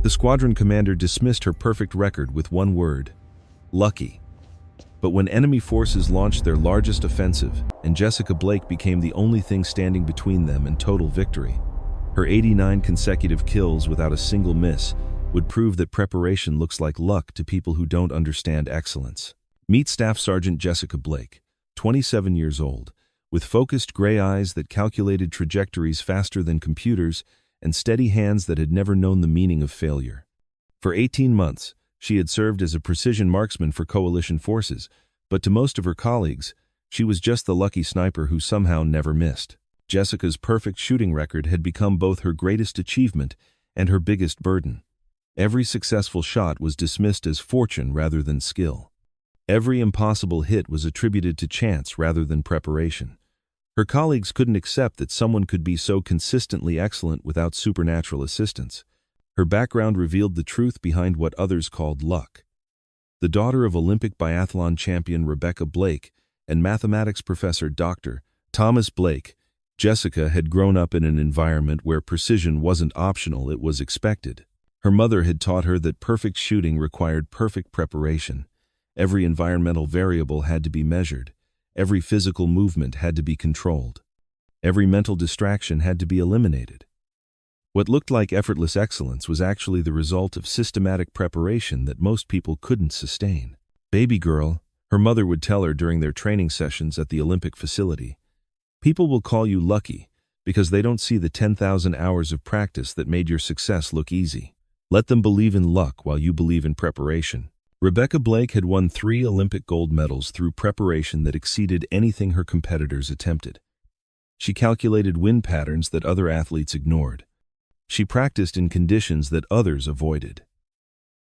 The squadron commander dismissed her perfect record with one word: lucky. But when enemy forces launched their largest offensive, and Jessica Blake became the only thing standing between them and total victory, her 89 consecutive kills without a single miss would prove that preparation looks like luck to people who don't understand excellence. Meet Staff Sergeant Jessica Blake, 27 years old, with focused gray eyes that calculated trajectories faster than computers and steady hands that had never known the meaning of failure. For 18 months, she had served as a precision marksman for coalition forces, but to most of her colleagues, she was just the lucky sniper who somehow never missed. Jessica's perfect shooting record had become both her greatest achievement and her biggest burden. Every successful shot was dismissed as fortune rather than skill. Every impossible hit was attributed to chance rather than preparation. Her colleagues couldn't accept that someone could be so consistently excellent without supernatural assistance. Her background revealed the truth behind what others called luck. The daughter of Olympic biathlon champion Rebecca Blake and mathematics professor Dr. Thomas Blake, Jessica had grown up in an environment where precision wasn't optional, it was expected. Her mother had taught her that perfect shooting required perfect preparation. Every environmental variable had to be measured. Every physical movement had to be controlled. Every mental distraction had to be eliminated. What looked like effortless excellence was actually the result of systematic preparation that most people couldn't sustain. "Baby girl," her mother would tell her during their training sessions at the Olympic facility, "people will call you lucky because they don't see the 10,000 hours of practice that made your success look easy. Let them believe in luck while you believe in preparation." Rebecca Blake had won 3 Olympic gold medals through preparation that exceeded anything her competitors attempted. She calculated wind patterns that other athletes ignored. She practiced in conditions that others avoided.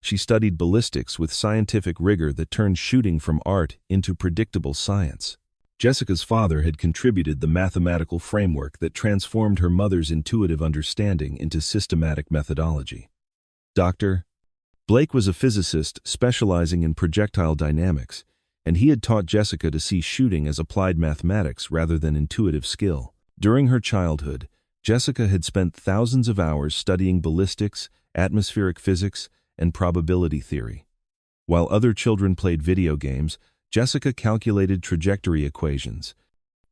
She studied ballistics with scientific rigor that turned shooting from art into predictable science. Jessica's father had contributed the mathematical framework that transformed her mother's intuitive understanding into systematic methodology. Dr. Blake was a physicist specializing in projectile dynamics, and he had taught Jessica to see shooting as applied mathematics rather than intuitive skill. During her childhood, Jessica had spent thousands of hours studying ballistics, atmospheric physics, and probability theory. While other children played video games, Jessica calculated trajectory equations.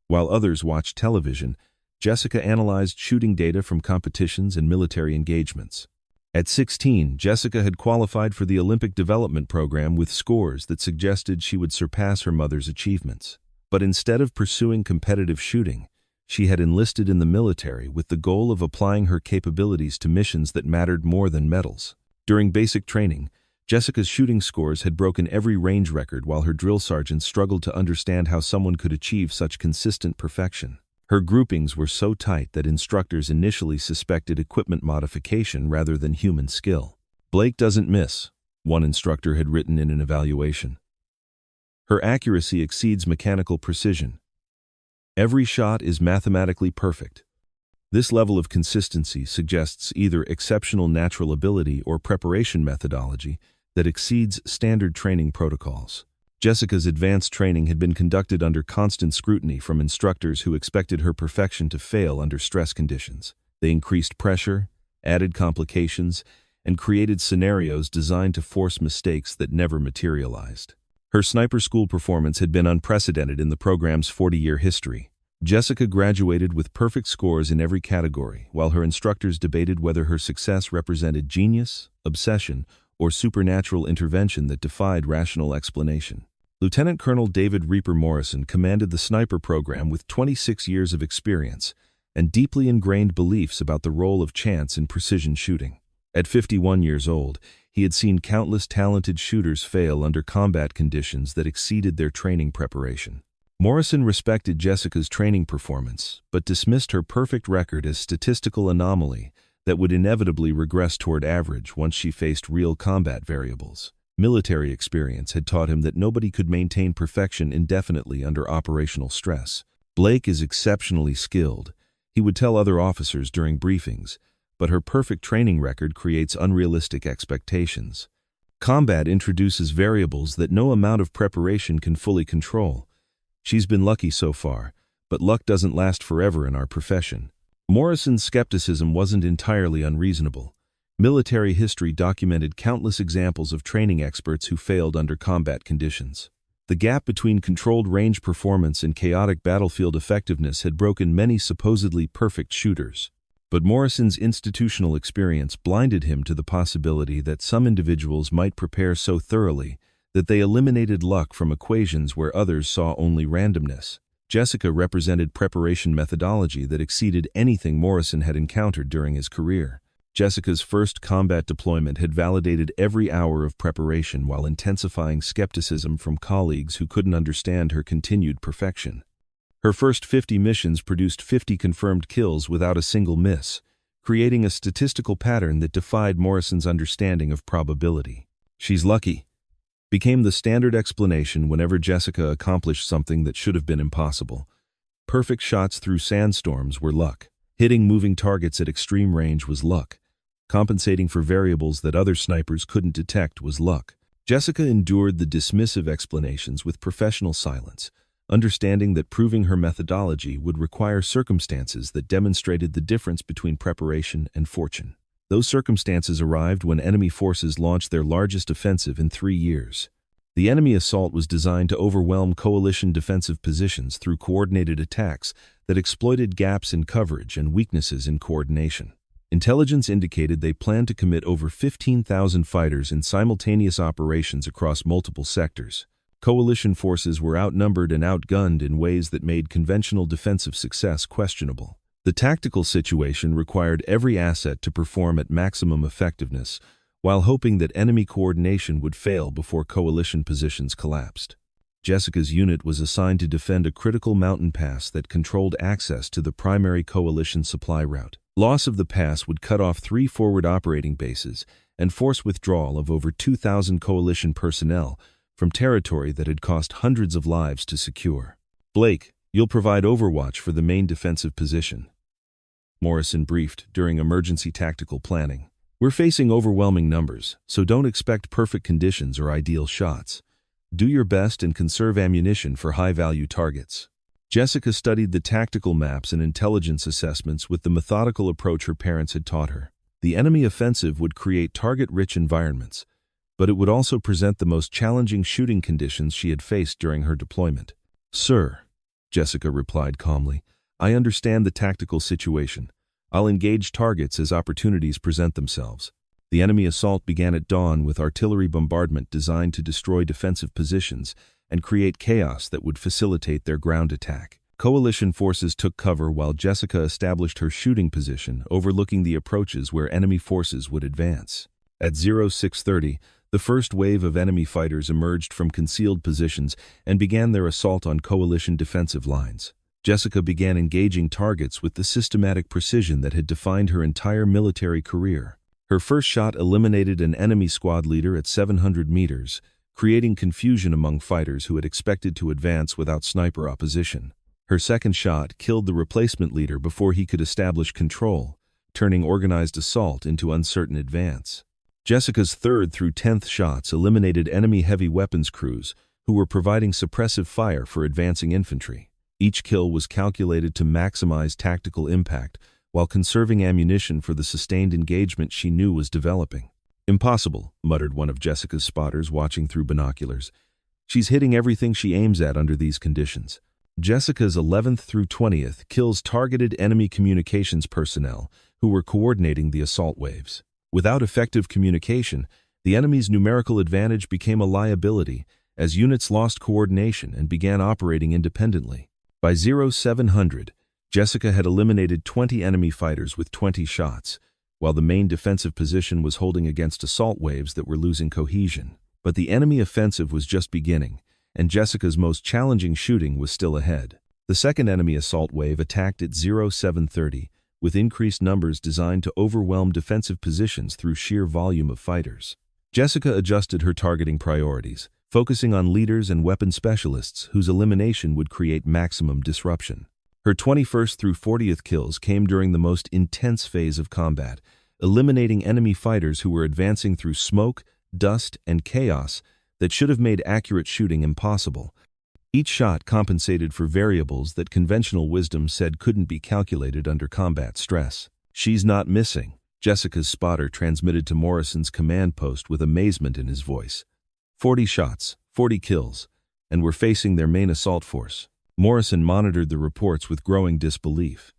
While others watched television, Jessica analyzed shooting data from competitions and military engagements. At 16, Jessica had qualified for the Olympic Development Program with scores that suggested she would surpass her mother's achievements. But instead of pursuing competitive shooting, she had enlisted in the military with the goal of applying her capabilities to missions that mattered more than medals. During basic training, Jessica's shooting scores had broken every range record while her drill sergeants struggled to understand how someone could achieve such consistent perfection. Her groupings were so tight that instructors initially suspected equipment modification rather than human skill. "Blake doesn't miss," one instructor had written in an evaluation. "Her accuracy exceeds mechanical precision. Every shot is mathematically perfect." This level of consistency suggests either exceptional natural ability or preparation methodology that exceeds standard training protocols. Jessica's advanced training had been conducted under constant scrutiny from instructors who expected her perfection to fail under stress conditions. They increased pressure, added complications, and created scenarios designed to force mistakes that never materialized. Her sniper school performance had been unprecedented in the program's 40-year history. Jessica graduated with perfect scores in every category, while her instructors debated whether her success represented genius, obsession, or supernatural intervention that defied rational explanation. Lieutenant Colonel David Reaper Morrison commanded the sniper program with 26 years of experience and deeply ingrained beliefs about the role of chance in precision shooting. At 51 years old, he had seen countless talented shooters fail under combat conditions that exceeded their training preparation. Morrison respected Jessica's training performance, but dismissed her perfect record as statistical anomaly that would inevitably regress toward average once she faced real combat variables. Military experience had taught him that nobody could maintain perfection indefinitely under operational stress. "Blake is exceptionally skilled," he would tell other officers during briefings, but her perfect training record creates unrealistic expectations. Combat introduces variables that no amount of preparation can fully control. She's been lucky so far, but luck doesn't last forever in our profession. Morrison's skepticism wasn't entirely unreasonable. Military history documented countless examples of training experts who failed under combat conditions. The gap between controlled range performance and chaotic battlefield effectiveness had broken many supposedly perfect shooters. But Morrison's institutional experience blinded him to the possibility that some individuals might prepare so thoroughly that they eliminated luck from equations where others saw only randomness. Jessica represented preparation methodology that exceeded anything Morrison had encountered during his career. Jessica's first combat deployment had validated every hour of preparation while intensifying skepticism from colleagues who couldn't understand her continued perfection. Her first 50 missions produced 50 confirmed kills without a single miss, creating a statistical pattern that defied Morrison's understanding of probability. "She's lucky," became the standard explanation whenever Jessica accomplished something that should have been impossible. Perfect shots through sandstorms were luck. Hitting moving targets at extreme range was luck. Compensating for variables that other snipers couldn't detect was luck. Jessica endured the dismissive explanations with professional silence, understanding that proving her methodology would require circumstances that demonstrated the difference between preparation and fortune. Those circumstances arrived when enemy forces launched their largest offensive in 3 years. The enemy assault was designed to overwhelm coalition defensive positions through coordinated attacks that exploited gaps in coverage and weaknesses in coordination. Intelligence indicated they planned to commit over 15,000 fighters in simultaneous operations across multiple sectors. Coalition forces were outnumbered and outgunned in ways that made conventional defensive success questionable. The tactical situation required every asset to perform at maximum effectiveness, while hoping that enemy coordination would fail before coalition positions collapsed. Jessica's unit was assigned to defend a critical mountain pass that controlled access to the primary coalition supply route. Loss of the pass would cut off 3 forward operating bases and force withdrawal of over 2,000 coalition personnel from territory that had cost hundreds of lives to secure. "Blake, you'll provide overwatch for the main defensive position," Morrison briefed during emergency tactical planning. "We're facing overwhelming numbers, so don't expect perfect conditions or ideal shots. Do your best and conserve ammunition for high-value targets." Jessica studied the tactical maps and intelligence assessments with the methodical approach her parents had taught her. The enemy offensive would create target-rich environments, but it would also present the most challenging shooting conditions she had faced during her deployment. "Sir," Jessica replied calmly, "I understand the tactical situation. I'll engage targets as opportunities present themselves." The enemy assault began at dawn with artillery bombardment designed to destroy defensive positions and create chaos that would facilitate their ground attack. Coalition forces took cover while Jessica established her shooting position, overlooking the approaches where enemy forces would advance. At 0630, the first wave of enemy fighters emerged from concealed positions and began their assault on coalition defensive lines. Jessica began engaging targets with the systematic precision that had defined her entire military career. Her first shot eliminated an enemy squad leader at 700 meters, creating confusion among fighters who had expected to advance without sniper opposition. Her second shot killed the replacement leader before he could establish control, turning organized assault into uncertain advance. Jessica's third through 10th shots eliminated enemy heavy weapons crews who were providing suppressive fire for advancing infantry. Each kill was calculated to maximize tactical impact while conserving ammunition for the sustained engagement she knew was developing. "Impossible," muttered one of Jessica's spotters watching through binoculars. "She's hitting everything she aims at under these conditions." Jessica's 11th through 20th kills targeted enemy communications personnel who were coordinating the assault waves. Without effective communication, the enemy's numerical advantage became a liability as units lost coordination and began operating independently. By 0700, Jessica had eliminated 20 enemy fighters with 20 shots, while the main defensive position was holding against assault waves that were losing cohesion. But the enemy offensive was just beginning, and Jessica's most challenging shooting was still ahead. The second enemy assault wave attacked at 0730, with increased numbers designed to overwhelm defensive positions through sheer volume of fighters. Jessica adjusted her targeting priorities, focusing on leaders and weapon specialists whose elimination would create maximum disruption. Her 21st through 40th kills came during the most intense phase of combat, eliminating enemy fighters who were advancing through smoke, dust, and chaos that should have made accurate shooting impossible. Each shot compensated for variables that conventional wisdom said couldn't be calculated under combat stress. "She's not missing," Jessica's spotter transmitted to Morrison's command post with amazement in his voice. 40 shots, 40 kills, and we're facing their main assault force. Morrison monitored the reports with growing disbelief.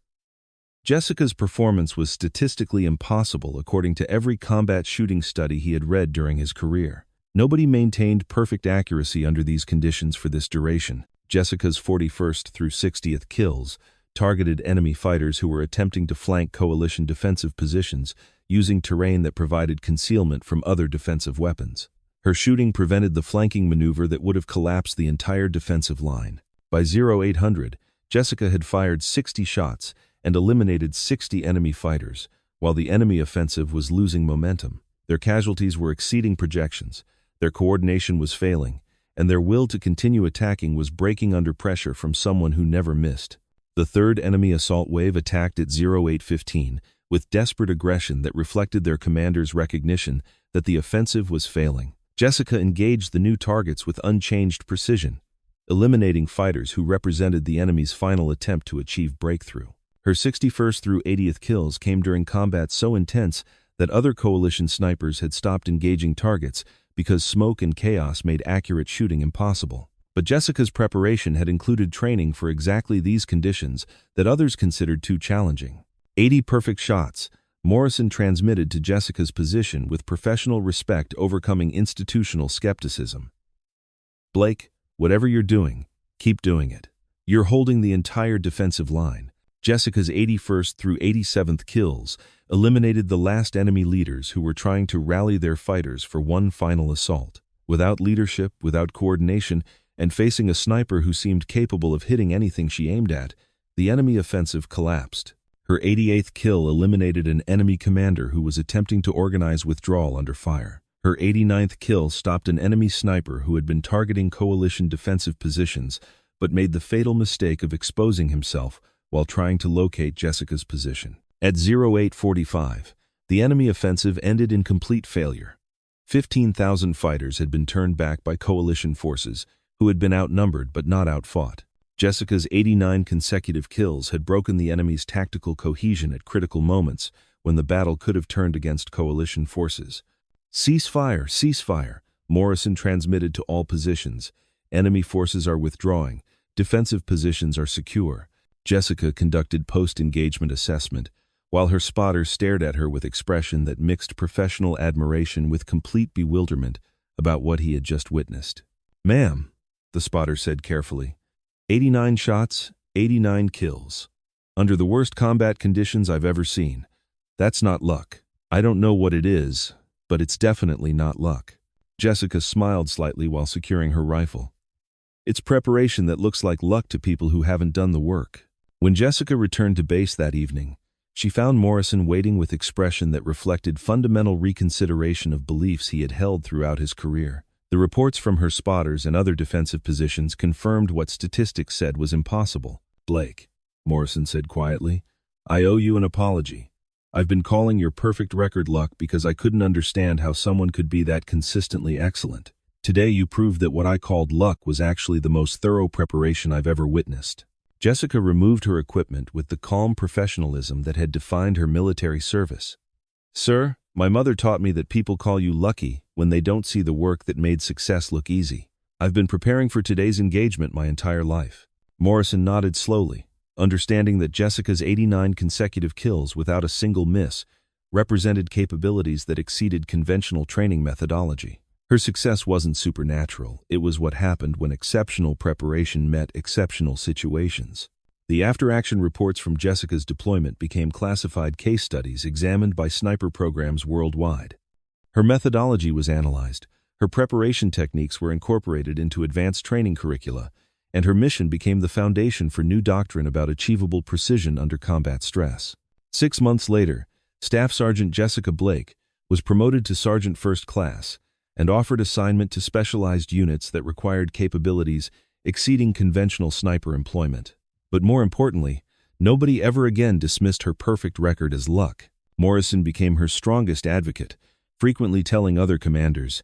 Jessica's performance was statistically impossible according to every combat shooting study he had read during his career. Nobody maintained perfect accuracy under these conditions for this duration. Jessica's 41st through 60th kills targeted enemy fighters who were attempting to flank coalition defensive positions using terrain that provided concealment from other defensive weapons. Her shooting prevented the flanking maneuver that would have collapsed the entire defensive line. By 0800, Jessica had fired 60 shots and eliminated 60 enemy fighters, while the enemy offensive was losing momentum. Their casualties were exceeding projections, their coordination was failing, and their will to continue attacking was breaking under pressure from someone who never missed. The third enemy assault wave attacked at 0815 with desperate aggression that reflected their commander's recognition that the offensive was failing. Jessica engaged the new targets with unchanged precision, eliminating fighters who represented the enemy's final attempt to achieve breakthrough. Her 61st through 80th kills came during combat so intense that other coalition snipers had stopped engaging targets because smoke and chaos made accurate shooting impossible. But Jessica's preparation had included training for exactly these conditions that others considered too challenging. 80 perfect shots, Morrison transmitted to Jessica's position with professional respect, overcoming institutional skepticism. Blake, whatever you're doing, keep doing it. You're holding the entire defensive line. Jessica's 81st through 87th kills eliminated the last enemy leaders who were trying to rally their fighters for one final assault. Without leadership, without coordination, and facing a sniper who seemed capable of hitting anything she aimed at, the enemy offensive collapsed. Her 88th kill eliminated an enemy commander who was attempting to organize withdrawal under fire. Her 89th kill stopped an enemy sniper who had been targeting coalition defensive positions but made the fatal mistake of exposing himself while trying to locate Jessica's position. At 0845, the enemy offensive ended in complete failure. 15,000 fighters had been turned back by coalition forces who had been outnumbered but not outfought. Jessica's 89 consecutive kills had broken the enemy's tactical cohesion at critical moments when the battle could have turned against coalition forces. "Cease fire, cease fire," Morrison transmitted to all positions. "Enemy forces are withdrawing. Defensive positions are secure." Jessica conducted post-engagement assessment, while her spotter stared at her with expression that mixed professional admiration with complete bewilderment about what he had just witnessed. "Ma'am," the spotter said carefully, 89 shots, 89 kills. Under the worst combat conditions I've ever seen. That's not luck. I don't know what it is, but it's definitely not luck." Jessica smiled slightly while securing her rifle. "It's preparation that looks like luck to people who haven't done the work." When Jessica returned to base that evening, she found Morrison waiting with expression that reflected fundamental reconsideration of beliefs he had held throughout his career. The reports from her spotters and other defensive positions confirmed what statistics said was impossible. "Blake," Morrison said quietly, "I owe you an apology. I've been calling your perfect record luck because I couldn't understand how someone could be that consistently excellent. Today you proved that what I called luck was actually the most thorough preparation I've ever witnessed." Jessica removed her equipment with the calm professionalism that had defined her military service. "Sir, my mother taught me that people call you lucky when they don't see the work that made success look easy. I've been preparing for today's engagement my entire life." Morrison nodded slowly, understanding that Jessica's 89 consecutive kills without a single miss represented capabilities that exceeded conventional training methodology. Her success wasn't supernatural, it was what happened when exceptional preparation met exceptional situations. The after-action reports from Jessica's deployment became classified case studies examined by sniper programs worldwide. Her methodology was analyzed, her preparation techniques were incorporated into advanced training curricula, and her mission became the foundation for new doctrine about achievable precision under combat stress. 6 months later, Staff Sergeant Jessica Blake was promoted to Sergeant First Class and offered assignment to specialized units that required capabilities exceeding conventional sniper employment. But more importantly, nobody ever again dismissed her perfect record as luck. Morrison became her strongest advocate, frequently telling other commanders,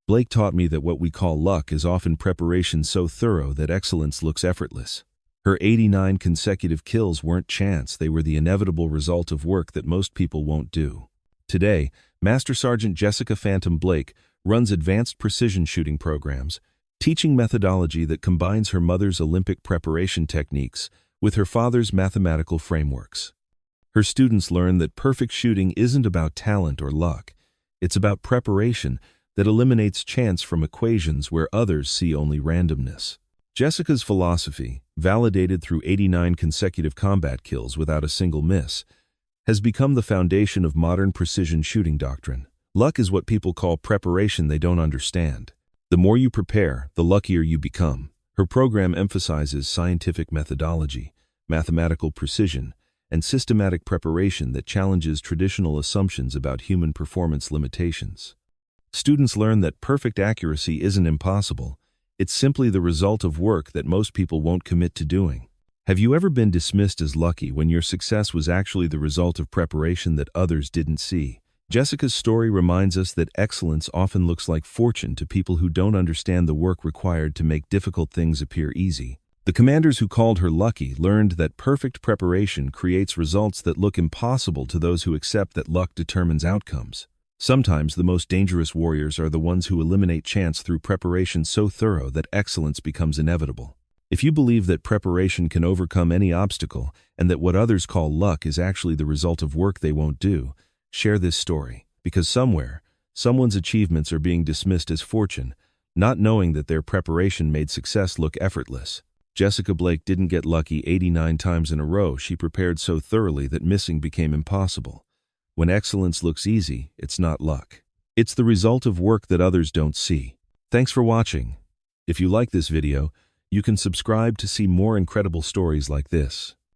"Blake taught me that what we call luck is often preparation so thorough that excellence looks effortless." Her 89 consecutive kills weren't chance, they were the inevitable result of work that most people won't do. Today, Master Sergeant Jessica Phantom Blake runs advanced precision shooting programs, teaching methodology that combines her mother's Olympic preparation techniques with her father's mathematical frameworks. Her students learn that perfect shooting isn't about talent or luck. It's about preparation that eliminates chance from equations where others see only randomness. Jessica's philosophy, validated through 89 consecutive combat kills without a single miss, has become the foundation of modern precision shooting doctrine. Luck is what people call preparation they don't understand. The more you prepare, the luckier you become. Her program emphasizes scientific methodology, mathematical precision, and systematic preparation that challenges traditional assumptions about human performance limitations. Students learn that perfect accuracy isn't impossible. It's simply the result of work that most people won't commit to doing. Have you ever been dismissed as lucky when your success was actually the result of preparation that others didn't see? Jessica's story reminds us that excellence often looks like fortune to people who don't understand the work required to make difficult things appear easy. The commanders who called her lucky learned that perfect preparation creates results that look impossible to those who accept that luck determines outcomes. Sometimes the most dangerous warriors are the ones who eliminate chance through preparation so thorough that excellence becomes inevitable. If you believe that preparation can overcome any obstacle and that what others call luck is actually the result of work they won't do, share this story, because somewhere, someone's achievements are being dismissed as fortune, not knowing that their preparation made success look effortless. Jessica Blake didn't get lucky 89 times in a row. She prepared so thoroughly that missing became impossible. When excellence looks easy, it's not luck. It's the result of work that others don't see. Thanks for watching. If you like this video, you can subscribe to see more incredible stories like this.